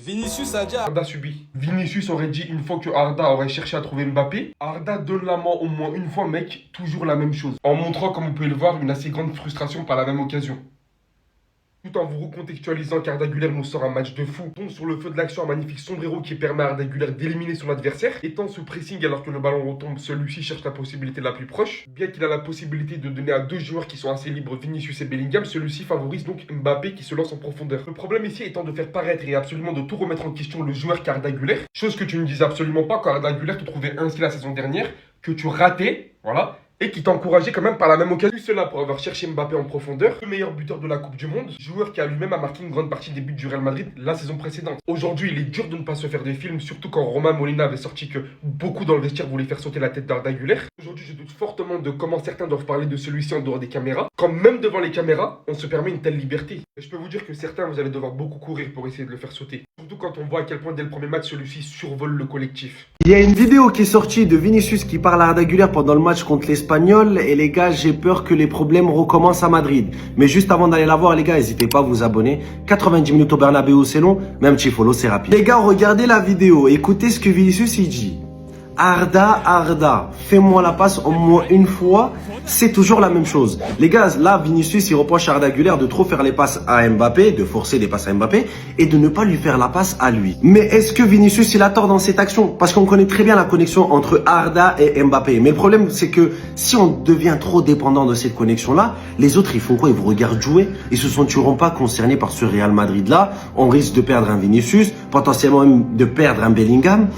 Vinicius a dit à Arda subit. Vinicius aurait dit une fois que Arda aurait cherché à trouver Mbappé. Arda donne la main au moins une fois, mec, toujours la même chose. En montrant, comme vous pouvez le voir, une assez grande frustration par la même occasion. Tout en vous recontextualisant qu'Arda Güler nous sort un match de fou, tombe sur le feu de l'action un magnifique sombrero qui permet à Arda Güler d'éliminer son adversaire. Étant ce pressing alors que le ballon retombe, celui-ci cherche la possibilité la plus proche. Bien qu'il a la possibilité de donner à deux joueurs qui sont assez libres, Vinicius et Bellingham, celui-ci favorise donc Mbappé qui se lance en profondeur. Le problème ici étant de faire paraître et absolument de tout remettre en question le joueur qu'Arda Güler, chose que tu ne disais absolument pas quand Arda Güler te trouvait ainsi la saison dernière, que tu ratais, voilà, et qui t'encourageait quand même par la même occasion. Tout cela pour avoir cherché Mbappé en profondeur, le meilleur buteur de la Coupe du Monde, joueur qui a lui-même marqué une grande partie des buts du Real Madrid la saison précédente. Aujourd'hui, il est dur de ne pas se faire des films, surtout quand Romain Molina avait sorti que beaucoup dans le vestiaire voulaient faire sauter la tête d'Arda Güler. Aujourd'hui, je doute fortement de comment certains doivent parler de celui-ci en dehors des caméras, quand même devant les caméras, on se permet une telle liberté. Et je peux vous dire que certains, vous allez devoir beaucoup courir pour essayer de le faire sauter. Surtout quand on voit à quel point dès le premier match, celui-ci survole le collectif. Il y a une vidéo qui est sortie de Vinicius qui parle à Arda Güler pendant le match contre l'Espagnol. Et les gars, j'ai peur que les problèmes recommencent à Madrid. Mais juste avant d'aller la voir, les gars, n'hésitez pas à vous abonner. 90 minutes au Bernabéu, c'est long. Même petit follow, c'est rapide. Les gars, regardez la vidéo. Écoutez ce que Vinicius il dit. Arda, fais-moi la passe au moins une fois. C'est toujours la même chose. Les gars, là, Vinicius, il reproche à Arda Güler de trop faire les passes à Mbappé, de forcer des passes à Mbappé et de ne pas lui faire la passe à lui. Mais est-ce que Vinicius, il a tort dans cette action? Parce qu'on connaît très bien la connexion entre Arda et Mbappé. Mais le problème, c'est que si on devient trop dépendant de cette connexion-là, les autres, ils font quoi? Ils vous regardent jouer. Ils se sentiront pas concernés par ce Real Madrid-là. On risque de perdre un Vinicius, potentiellement même de perdre un Bellingham.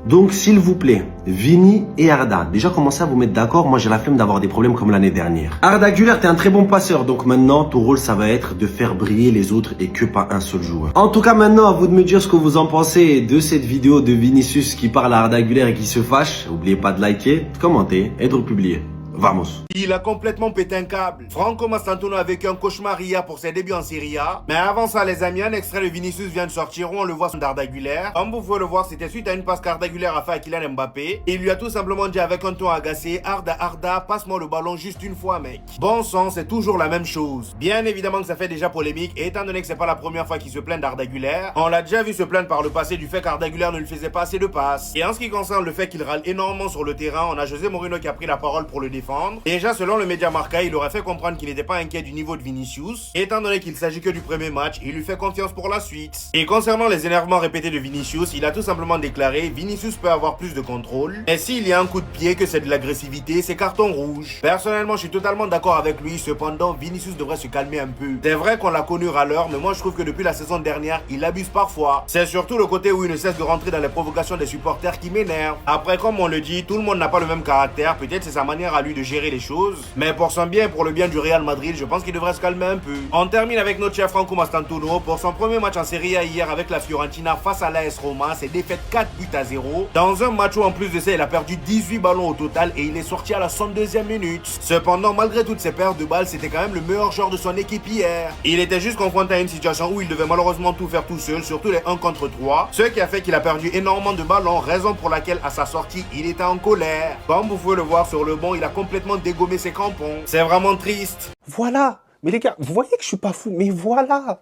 Donc, s'il vous plaît, Vini et Arda, déjà commencez à vous mettre d'accord. Moi, j'ai la flemme d'avoir des problèmes comme l'année dernière. Arda Güler, t'es un très bon passeur. Donc maintenant, ton rôle, ça va être de faire briller les autres et que pas un seul joueur. En tout cas, maintenant, à vous de me dire ce que vous en pensez de cette vidéo de Vinicius qui parle à Arda Güler et qui se fâche. N'oubliez pas de liker, de commenter et de republier. Vamos. Il a complètement pété un câble. Franco Mastantuono a vécu un cauchemar hier pour ses débuts en Serie A. Mais avant ça, les amis, un extrait de Vinicius vient de sortir où on le voit sur Arda Güler. Comme vous pouvez le voir, c'était suite à une passe qu'Arda Güler a fait à Kylian Mbappé. Et il lui a tout simplement dit avec un ton agacé, Arda, passe-moi le ballon juste une fois, mec. Bon sang, c'est toujours la même chose. Bien évidemment que ça fait déjà polémique, et étant donné que c'est pas la première fois qu'il se plaint d'Arda Güler, on l'a déjà vu se plaindre par le passé du fait qu'Arda Güler ne lui faisait pas assez de passes. Et en ce qui concerne le fait qu'il râle énormément sur le terrain, on a José Mourinho qui a pris la parole pour le défendre. Déjà, selon le média Marca, il aurait fait comprendre qu'il n'était pas inquiet du niveau de Vinicius. Étant donné qu'il s'agit que du premier match, il lui fait confiance pour la suite. Et concernant les énervements répétés de Vinicius, il a tout simplement déclaré Vinicius peut avoir plus de contrôle. Et s'il y a un coup de pied, que c'est de l'agressivité, c'est carton rouge. Personnellement, je suis totalement d'accord avec lui. Cependant, Vinicius devrait se calmer un peu. C'est vrai qu'on l'a connu râleur, mais moi je trouve que depuis la saison dernière, il abuse parfois. C'est surtout le côté où il ne cesse de rentrer dans les provocations des supporters qui m'énerve. Après, comme on le dit, tout le monde n'a pas le même caractère. Peut-être c'est sa manière à lui de gérer les choses. Mais pour son bien et pour le bien du Real Madrid, je pense qu'il devrait se calmer un peu. On termine avec notre chef Franco Mastantuono. Pour son premier match en Serie A hier avec la Fiorentina face à l'AS Roma, c'est défaite 4-0. Dans un match où en plus de ça, il a perdu 18 ballons au total et il est sorti à la 102e minute. Cependant, malgré toutes ces pertes de balles, c'était quand même le meilleur joueur de son équipe hier. Il était juste confronté à une situation où il devait malheureusement tout faire tout seul, surtout les 1 contre 3. Ce qui a fait qu'il a perdu énormément de ballons, raison pour laquelle à sa sortie, il était en colère. Comme vous pouvez le voir sur le banc, il a complètement dégommé ses crampons. C'est vraiment triste. Voilà. Mais les gars, vous voyez que je suis pas fou, mais voilà.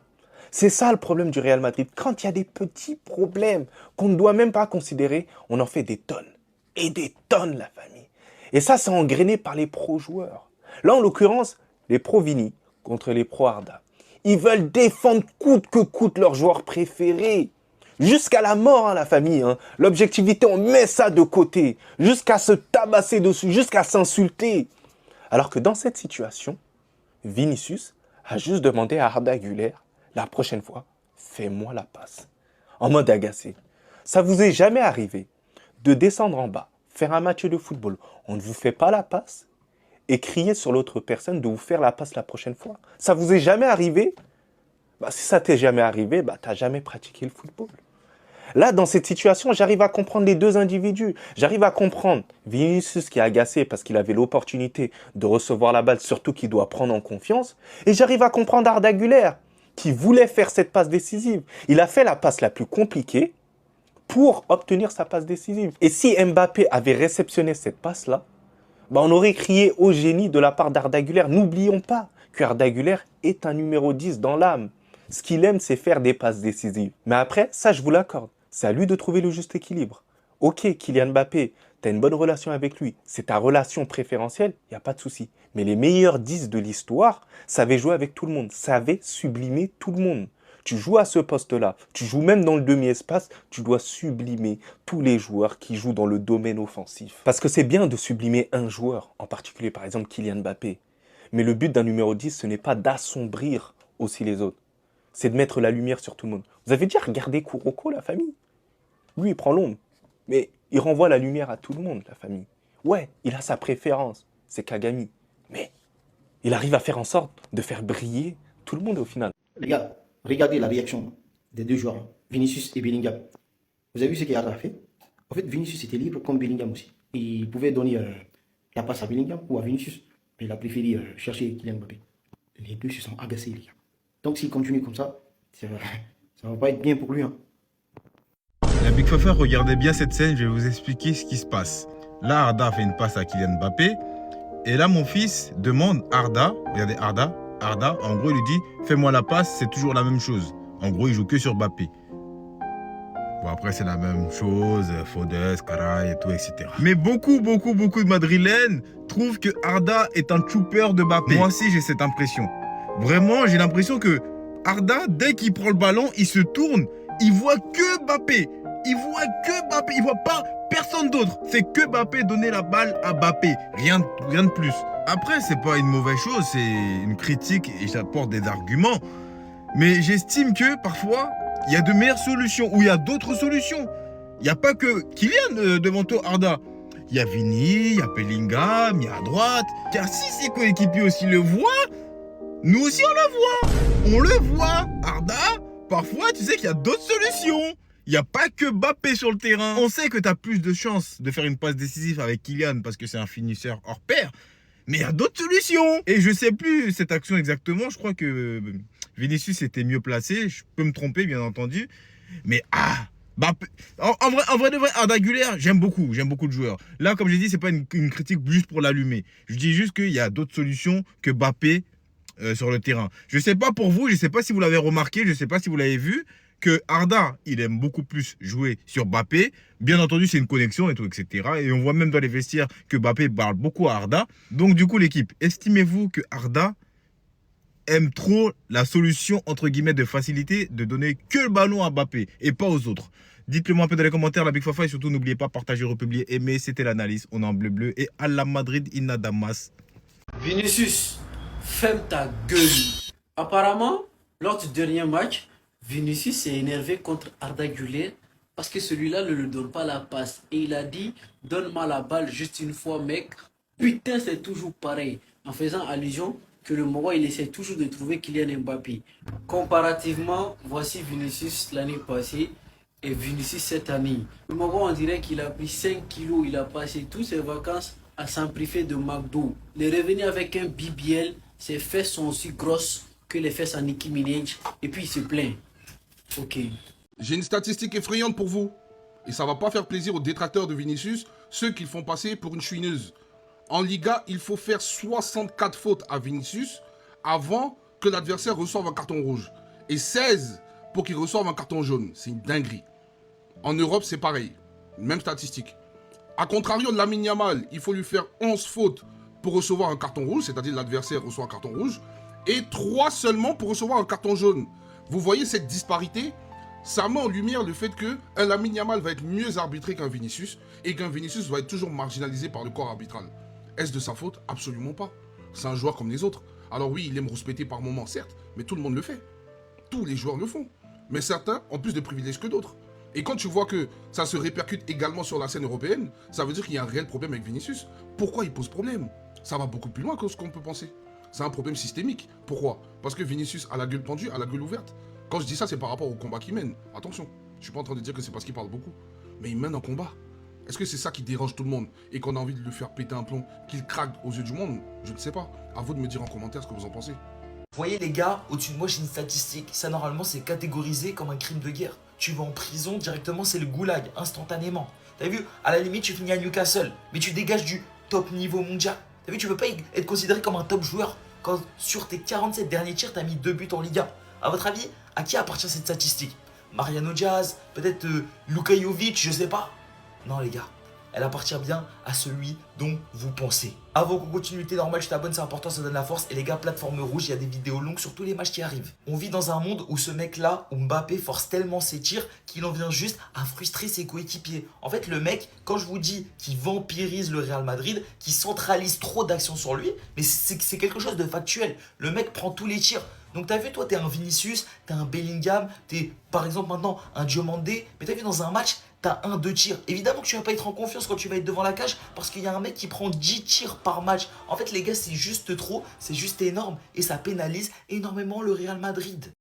C'est ça le problème du Real Madrid. Quand il y a des petits problèmes qu'on ne doit même pas considérer, on en fait des tonnes. Et des tonnes, la famille. Et ça, c'est engrainé par les pro-joueurs. Là, en l'occurrence, les pro-Vini contre les pro-Arda. Ils veulent défendre coûte que coûte leur joueur préféré. Jusqu'à la mort, hein, la famille. Hein. L'objectivité, on met ça de côté. Jusqu'à se tabasser dessus, jusqu'à s'insulter. Alors que dans cette situation, Vinicius a juste demandé à Arda Güler, la prochaine fois, fais-moi la passe. En mode agacé. Ça vous est jamais arrivé de descendre en bas, faire un match de football, on ne vous fait pas la passe et crier sur l'autre personne de vous faire la passe la prochaine fois. Ça vous est jamais arrivé? Si ça t'est jamais arrivé, t'as jamais pratiqué le football. Là, dans cette situation, j'arrive à comprendre les deux individus. J'arrive à comprendre Vinicius qui est agacé parce qu'il avait l'opportunité de recevoir la balle, surtout qu'il doit prendre en confiance. Et j'arrive à comprendre Arda Güler qui voulait faire cette passe décisive. Il a fait la passe la plus compliquée pour obtenir sa passe décisive. Et si Mbappé avait réceptionné cette passe-là, on aurait crié au génie de la part d'Arda Güler. N'oublions pas qu'Arda Güler est un numéro 10 dans l'âme. Ce qu'il aime, c'est faire des passes décisives. Mais après, ça, je vous l'accorde. C'est à lui de trouver le juste équilibre. Ok, Kylian Mbappé, tu as une bonne relation avec lui. C'est ta relation préférentielle, il n'y a pas de souci. Mais les meilleurs 10 de l'histoire savaient jouer avec tout le monde, savaient sublimer tout le monde. Tu joues à ce poste-là, tu joues même dans le demi-espace, tu dois sublimer tous les joueurs qui jouent dans le domaine offensif. Parce que c'est bien de sublimer un joueur, en particulier par exemple Kylian Mbappé. Mais le but d'un numéro 10, ce n'est pas d'assombrir aussi les autres. C'est de mettre la lumière sur tout le monde. Vous avez déjà regardé Kuroko, la famille? Lui, il prend l'ombre, mais il renvoie la lumière à tout le monde, la famille. Ouais, il a sa préférence, c'est Kagami. Mais il arrive à faire en sorte de faire briller tout le monde au final. Les gars, regardez la réaction des deux joueurs, Vinicius et Bellingham. Vous avez vu ce qu'Arda a fait? En fait, Vinicius était libre comme Bellingham aussi. Il pouvait donner la passe à Bellingham ou à Vinicius, mais il a préféré chercher Kylian Mbappé. Les deux se sont agacés, les gars. Donc s'il continue comme ça va pas être bien pour lui. Hein. La Big Fafa, regardez bien cette scène, je vais vous expliquer ce qui se passe. Là, Arda fait une passe à Kylian Mbappé. Et là, mon fils demande Arda, regardez Arda, en gros, il lui dit « Fais-moi la passe, c'est toujours la même chose ». En gros, il joue que sur Mbappé. Bon, après, c'est la même chose, Fodes, Caray et tout, etc. Mais beaucoup de Madrilènes trouvent que Arda est un trooper de Mbappé. Moi aussi, j'ai cette impression. Vraiment, j'ai l'impression que Arda, dès qu'il prend le ballon, il se tourne, il voit que Mbappé. Il voit pas personne d'autre. C'est que Mbappé donner la balle à Mbappé. Rien de plus. Après, c'est pas une mauvaise chose, c'est une critique et j'apporte des arguments. Mais j'estime que parfois, il y a de meilleures solutions ou il y a d'autres solutions. Il n'y a pas que Kylian devant toi, Arda. Il y a Vini, il y a Bellingham, il y a à droite. Car si ses coéquipiers aussi le voient, nous aussi on le voit. On le voit. Arda, parfois tu sais qu'il y a d'autres solutions. Il n'y a pas que Mbappé sur le terrain. On sait que tu as plus de chances de faire une passe décisive avec Kylian parce que c'est un finisseur hors pair. Mais il y a d'autres solutions. Et je ne sais plus cette action exactement. Je crois que Vinicius était mieux placé. Je peux me tromper, bien entendu. Mais Mbappé. En vrai de vrai, Arda Güler, j'aime beaucoup de joueurs. Là, comme j'ai dit, c'est pas une critique juste pour l'allumer. Je dis juste qu'il y a d'autres solutions que Mbappé sur le terrain. Je ne sais pas pour vous, je ne sais pas si vous l'avez remarqué, je ne sais pas si vous l'avez vu, que Arda, il aime beaucoup plus jouer sur Mbappé. Bien entendu, c'est une connexion et tout, etc. Et on voit même dans les vestiaires que Mbappé parle beaucoup à Arda. Donc, du coup, l'équipe, estimez-vous que Arda aime trop la solution, entre guillemets, de facilité de donner que le ballon à Mbappé et pas aux autres? Dites-le moi un peu dans les commentaires, la Big Fafa. Et surtout, n'oubliez pas, partager, republier, aimer. C'était l'analyse. On est en bleu et à la Madrid, Inna Damas. Vinicius, ferme ta gueule. Apparemment, lors du dernier match, Vinicius s'est énervé contre Arda Güler parce que celui-là ne lui donne pas la passe. Et il a dit, donne-moi la balle juste une fois, mec. Putain, c'est toujours pareil. En faisant allusion que le Maroc, il essaie toujours de trouver Kylian Mbappé. Comparativement, voici Vinicius l'année passée et Vinicius cette année. Le Maroc, on dirait qu'il a pris 5 kilos. Il a passé toutes ses vacances à s'en priver de McDo. Il est revenu avec un BBL. Ses fesses sont aussi grosses que les fesses à Nicki Minaj. Et puis il se plaint. Ok. J'ai une statistique effrayante pour vous. Et ça va pas faire plaisir aux détracteurs de Vinicius, ceux qui le font passer pour une chouineuse. En Liga, il faut faire 64 fautes à Vinicius avant que l'adversaire reçoive un carton rouge. Et 16 pour qu'il reçoive un carton jaune. C'est une dinguerie. En Europe, c'est pareil. Même statistique. A contrario de Lamine Yamal, il faut lui faire 11 fautes pour recevoir un carton rouge, c'est-à-dire l'adversaire reçoit un carton rouge, et 3 seulement pour recevoir un carton jaune. Vous voyez cette disparité? Ça met en lumière le fait qu'un Lamine Yamal va être mieux arbitré qu'un Vinicius, et qu'un Vinicius va être toujours marginalisé par le corps arbitral. Est-ce de sa faute? Absolument pas. C'est un joueur comme les autres. Alors oui, il aime rouspéter par moments, certes, mais tout le monde le fait. Tous les joueurs le font. Mais certains ont plus de privilèges que d'autres. Et quand tu vois que ça se répercute également sur la scène européenne, ça veut dire qu'il y a un réel problème avec Vinicius. Pourquoi il pose problème? Ça va beaucoup plus loin que ce qu'on peut penser. C'est un problème systémique. Pourquoi? Parce que Vinicius a la gueule tendue, a la gueule ouverte. Quand je dis ça, c'est par rapport au combat qu'il mène. Attention, je suis pas en train de dire que c'est parce qu'il parle beaucoup. Mais il mène un combat. Est-ce que c'est ça qui dérange tout le monde et qu'on a envie de lui faire péter un plomb, qu'il craque aux yeux du monde? Je ne sais pas. À vous de me dire en commentaire ce que vous en pensez. Vous voyez les gars, au-dessus de moi j'ai une statistique. Ça normalement c'est catégorisé comme un crime de guerre. Tu vas en prison directement, c'est le goulag, instantanément. T'as vu? À la limite tu finis à Newcastle, mais tu dégages du top niveau mondial. T'as vu? Tu peux pas être considéré comme un top joueur quand sur tes 47 derniers tirs t'as mis 2 buts en Ligue 1. À votre avis, À qui appartient cette statistique? Mariano Diaz, peut-être Luka Jovic, je sais pas. Non les gars, elle appartient bien à celui dont vous pensez. Avant qu'on continue, t'es normal, je t'abonne, c'est important, ça donne la force. Et les gars, plateforme rouge, il y a des vidéos longues sur tous les matchs qui arrivent. On vit dans un monde où ce mec-là, où Mbappé force tellement ses tirs qu'il en vient juste à frustrer ses coéquipiers. En fait, le mec, quand je vous dis qu'il vampirise le Real Madrid, qu'il centralise trop d'actions sur lui, mais c'est quelque chose de factuel. Le mec prend tous les tirs. Donc t'as vu, toi, t'es un Vinicius, t'es un Bellingham, t'es par exemple maintenant un Diomandé, mais t'as vu dans un match, t'as 1-2 tirs. Évidemment que tu vas pas être en confiance quand tu vas être devant la cage parce qu'il y a un mec qui prend 10 tirs par match. En fait, les gars, c'est juste trop, c'est juste énorme et ça pénalise énormément le Real Madrid.